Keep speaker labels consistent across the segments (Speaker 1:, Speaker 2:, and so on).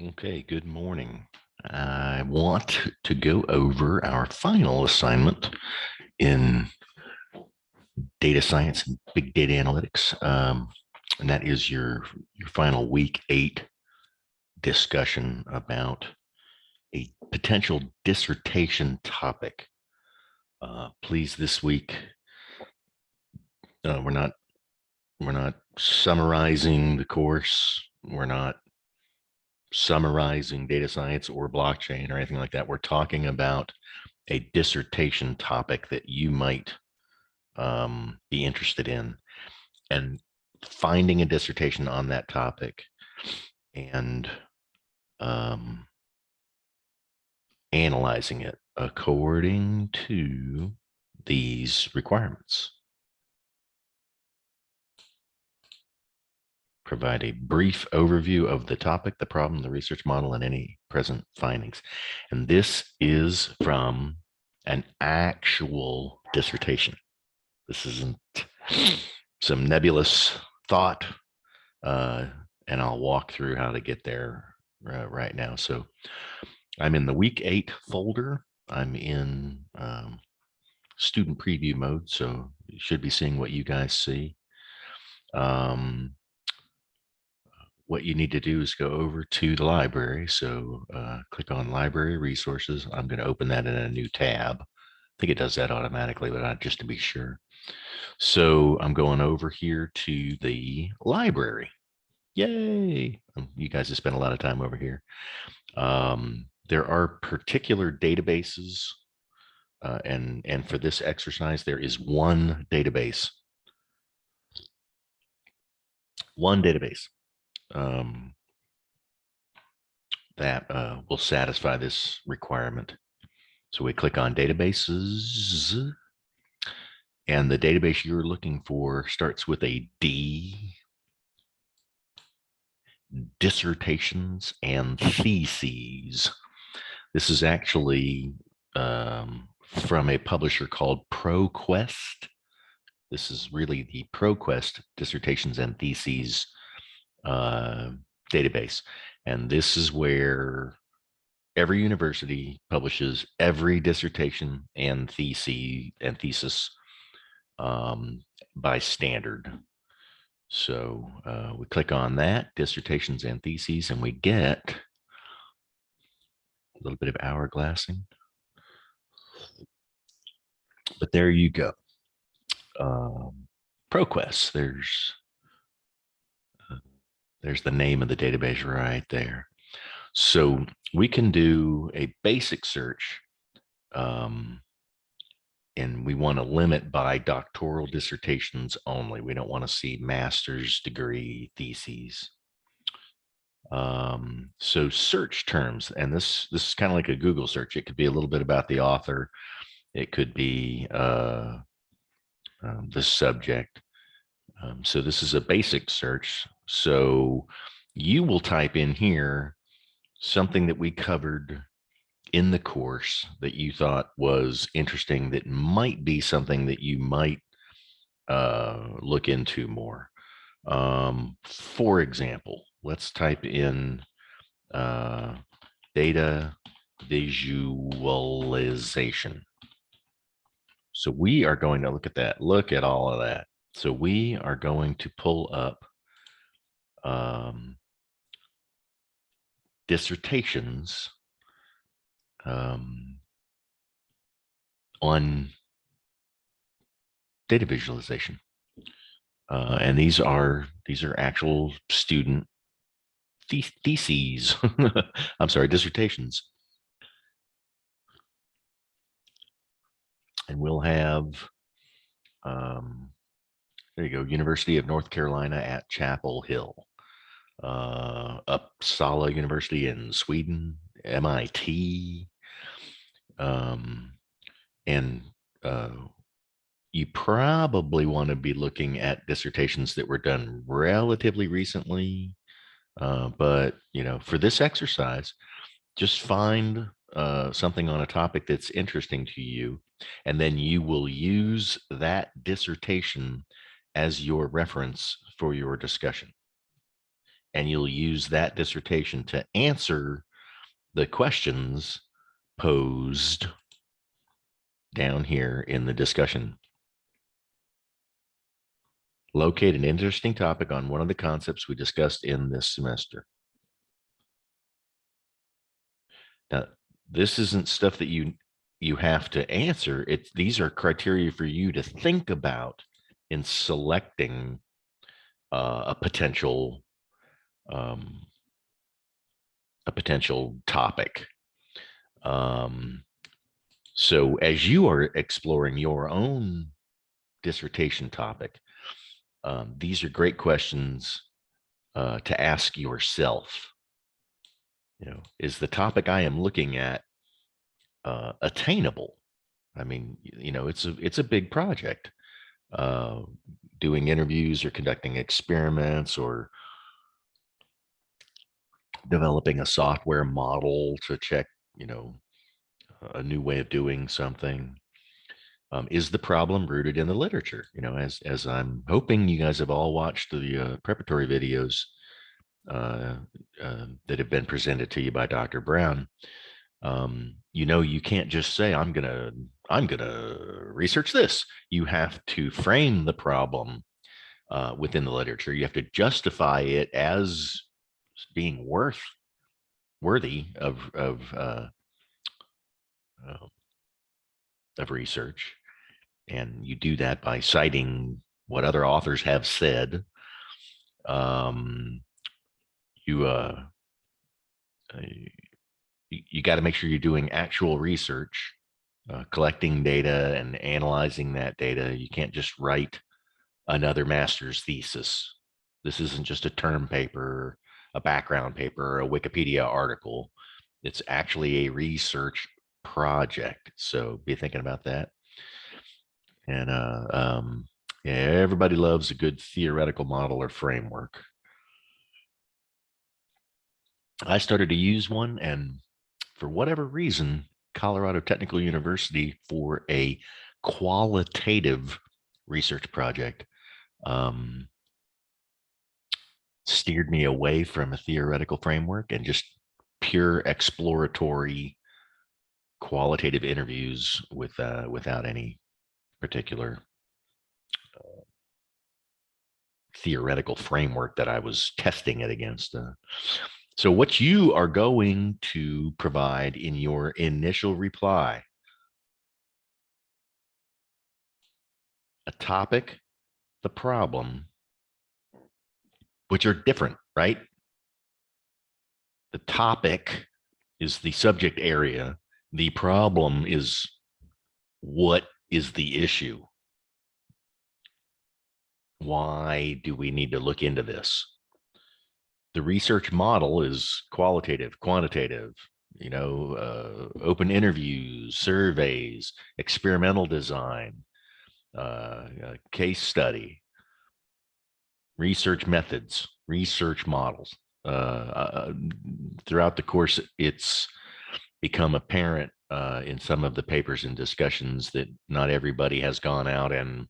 Speaker 1: Okay, good morning. I want to go over our final assignment in data science and big data analytics. And that is your final week 8 discussion about a potential dissertation topic. Please, this week, we're not summarizing the course. We're not summarizing data science or blockchain or anything like that. We're talking about a dissertation topic that you might be interested in, and finding a dissertation on that topic and um, analyzing it according to these requirements. Provide a brief overview of the topic, the problem, the research model, and any present findings. And this is from an actual dissertation. This isn't some nebulous thought, and I'll walk through how to get there right now. So I'm in the week 8 folder. I'm in student preview mode, so you should be seeing what you guys see. What you need to do is go over to the library. So click on library resources. I'm going to open that in a new tab. I think it does that automatically, but just to be sure. So I'm going over here to the library. Yay. You guys have spent a lot of time over here. There are particular databases, and for this exercise, there is one database. That will satisfy this requirement. So we click on databases, and the database you're looking for starts with a D, dissertations and theses. This is actually from a publisher called ProQuest. This is really the ProQuest dissertations and theses database. And this is where every university publishes every dissertation and thesis by standard. So we click on that, dissertations and theses, and we get a little bit of hourglassing. But there you go. ProQuest, there's the name of the database right there. So we can do a basic search, and we want to limit by doctoral dissertations only. We don't want to see master's degree theses. So search terms, and this is kind of like a Google search. It could be a little bit about the author. It could be the subject. So this is a basic search. So you will type in here something that we covered in the course that you thought was interesting, that might be something that you might look into more. For example, let's type in data visualization. So we are going to look at that, look at all of that. So we are going to pull up dissertations on data visualization. And these are actual student theses. I'm sorry, dissertations. And we'll have, there you go, University of North Carolina at Chapel Hill, Uppsala University in Sweden, MIT, and you probably want to be looking at dissertations that were done relatively recently. But, for this exercise, just find something on a topic that's interesting to you, and then you will use that dissertation as your reference for your discussion. and you'll use that dissertation to answer the questions posed down here in the discussion. Locate an interesting topic on one of the concepts we discussed in this semester. Now, this isn't stuff that you have to answer. These are criteria for you to think about in selecting a potential topic. So as you are exploring your own dissertation topic, these are great questions to ask yourself. Is the topic I am looking at attainable? I mean, it's a big project. Doing interviews or conducting experiments or developing a software model to check, a new way of doing something. Is the problem rooted in the literature? As I'm hoping you guys have all watched the preparatory videos that have been presented to you by Dr. Brown. You can't just say I'm gonna research this. You have to frame the problem within the literature. You have to justify it as being worthy of research, and you do that by citing what other authors have said. You got to make sure you're doing actual research, collecting data and analyzing that data. You can't just write another master's thesis. This isn't just a term paper, a background paper, or a Wikipedia article. It's actually a research project. So be thinking about that. And yeah, everybody loves a good theoretical model or framework. I started to use one, and for whatever reason, Colorado Technical University, for a qualitative research project, steered me away from a theoretical framework and just pure exploratory qualitative interviews without any particular theoretical framework that I was testing it against. So what you are going to provide in your initial reply: a topic, the problem, which are different, right? The topic is the subject area. The problem is what is the issue? Why do we need to look into this? The research model is qualitative, quantitative, open interviews, surveys, experimental design, case study, research methods, research models. Throughout the course, it's become apparent in some of the papers and discussions that not everybody has gone out and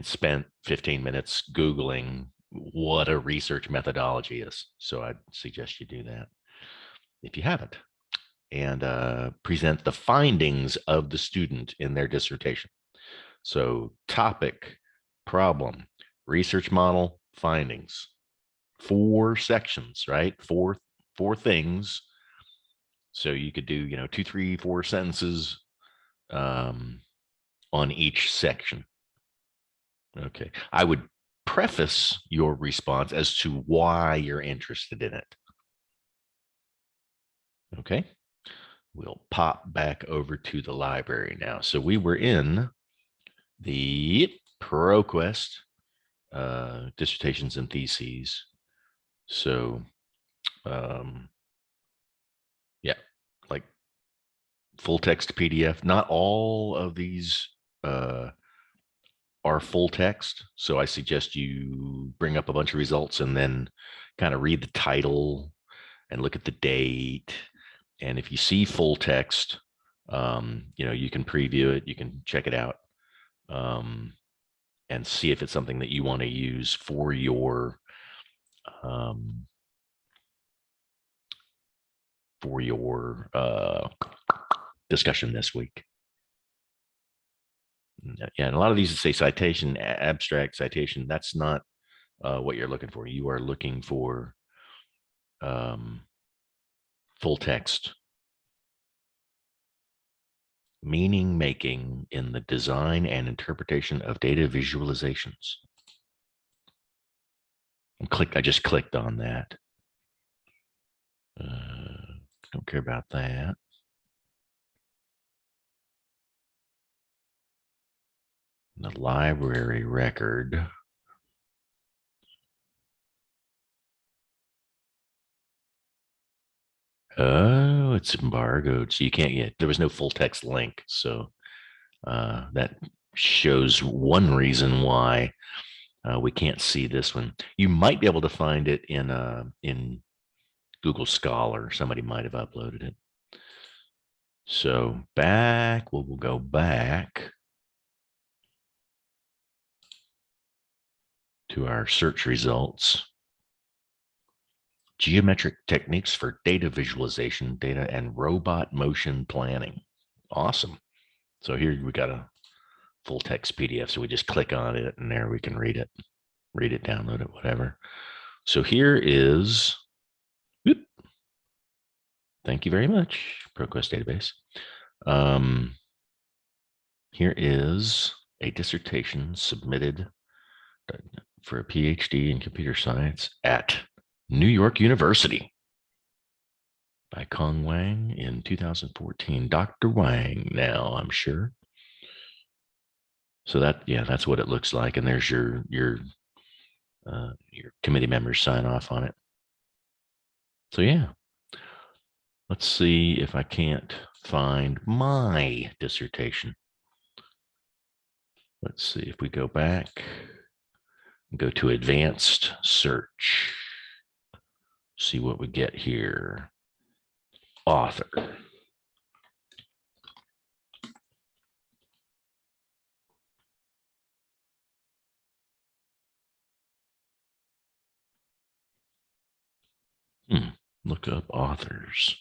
Speaker 1: spent 15 minutes Googling what a research methodology is. So I'd suggest you do that if you haven't, and present the findings of the student in their dissertation. So topic, problem, research model, findings. 4 sections, right? Four things. So you could do, 2, 3, 4 sentences on each section. Okay. I would preface your response as to why you're interested in it. Okay. We'll pop back over to the library now. So we were in the ProQuest dissertations and theses. So, yeah, like full text PDF. Not all of these are full text. So I suggest you bring up a bunch of results and then kind of read the title and look at the date. And if you see full text, you can preview it, you can check it out, and see if it's something that you want to use for your for your discussion this week. Yeah, and a lot of these say citation, abstract citation. That's not what you're looking for. You are looking for full text, meaning making in the design and interpretation of data visualizations. I just clicked on that. Don't care about that. The library record. Oh, it's embargoed. So you can't get, there was no full text link. So that shows one reason why we can't see this one. You might be able to find it in Google Scholar. Somebody might have uploaded it. So we'll go back to our search results. Geometric techniques for data visualization, data and robot motion planning. Awesome. So here we got a full text PDF. So we just click on it and there we can read it, download it, whatever. So here is, whoop, thank you very much, ProQuest database. Here is a dissertation submitted for a PhD in computer science at New York University by Kong Wang in 2014. Dr. Wang now, I'm sure. So that's what it looks like. And there's your committee members sign off on it. So yeah, let's see if I can't find my dissertation. Let's see if we go back, go to advanced search, see what we get here. Author. Look up authors.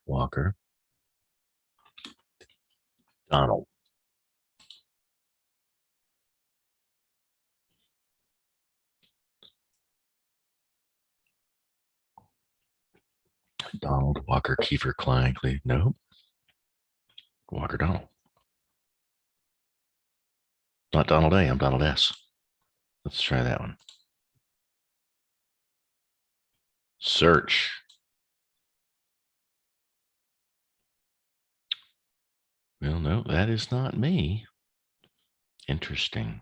Speaker 1: Walker. Donald. Donald Walker Kiefer Kleinkly. No. Walker Donald. Not Donald A. I'm Donald S. Let's try that one. Search. Well, no, that is not me. Interesting.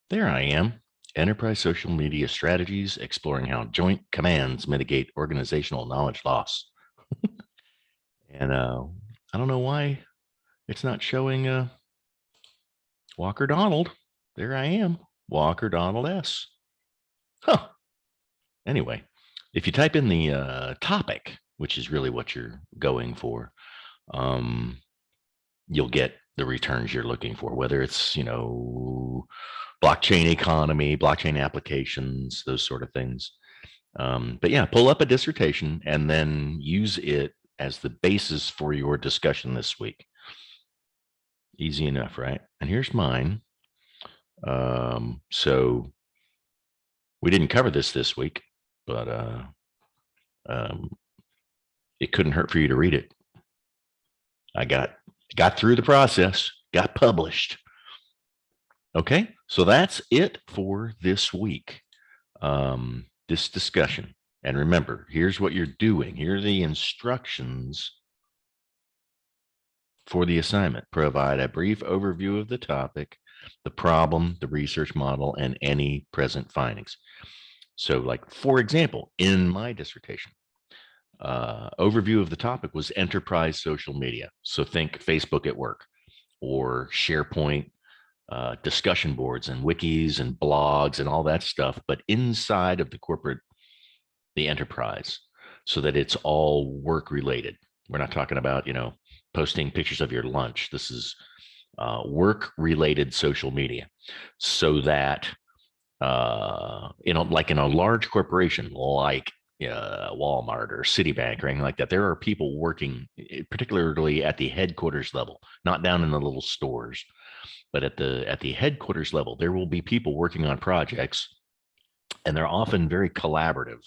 Speaker 1: There I am. Enterprise social media strategies, exploring how joint commands mitigate organizational knowledge loss. And I don't know why it's not showing Walker Donald. There I am, Walker Donald S. Huh. Anyway, if you type in the topic, which is really what you're going for, you'll get the returns you're looking for, whether it's, blockchain economy, blockchain applications, those sort of things. But yeah, pull up a dissertation and then use it as the basis for your discussion this week. Easy enough, right? And here's mine. So we didn't cover this week, but it couldn't hurt for you to read it. I got through the process, got published. Okay, so that's it for this week, this discussion. And remember, here's what you're doing. Here are the instructions for the assignment. Provide a brief overview of the topic, the problem, the research model, and any present findings. So like, for example, in my dissertation, overview of the topic was enterprise social media. So think Facebook at work. or SharePoint discussion boards and wikis and blogs and all that stuff, but inside of the enterprise, so that it's all work related. We're not talking about, posting pictures of your lunch. This is work related social media, so that like in a large corporation like Walmart or Citibank or anything like that, there are people working, particularly at the headquarters level, not down in the little stores, but at the headquarters level, there will be people working on projects, and they're often very collaborative.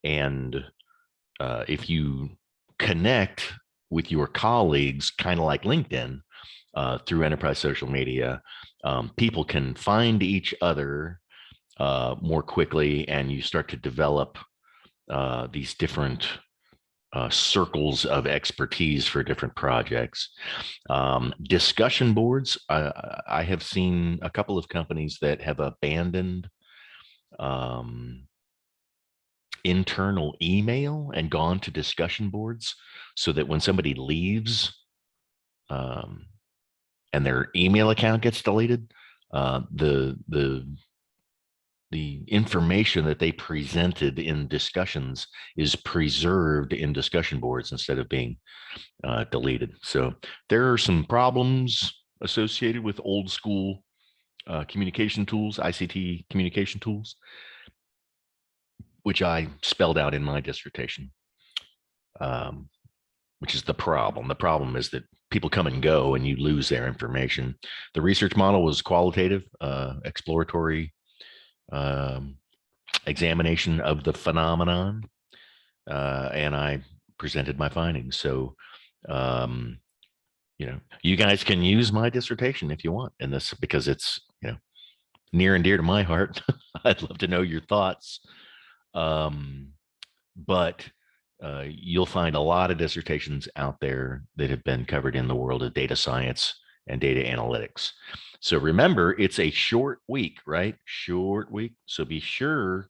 Speaker 1: And if you connect with your colleagues, kind of like LinkedIn, through enterprise social media, people can find each other more quickly, and you start to develop these different circles of expertise for different projects. Discussion boards. I have seen a couple of companies that have abandoned um, internal email and gone to discussion boards, so that when somebody leaves um, and their email account gets deleted, the information that they presented in discussions is preserved in discussion boards instead of being deleted. So there are some problems associated with old school communication tools, ICT communication tools, which I spelled out in my dissertation, um, which is the problem. The problem is that people come and go and you lose their information. The research model was qualitative, exploratory um, examination of the phenomenon, and I presented my findings. So, um, you guys can use my dissertation if you want in this, because it's near and dear to my heart. I'd love to know your thoughts. Um, but you'll find a lot of dissertations out there that have been covered in the world of data science and data analytics. So remember, it's a short week, right? Short week. So be sure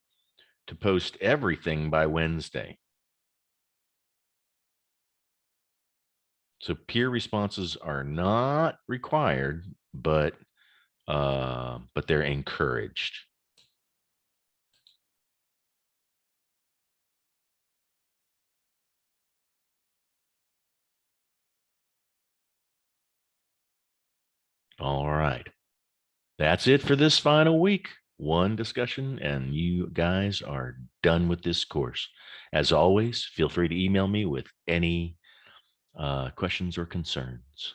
Speaker 1: to post everything by Wednesday. So peer responses are not required, but they're encouraged. All right. That's it for this final week. One discussion, and you guys are done with this course. As always, feel free to email me with any questions or concerns.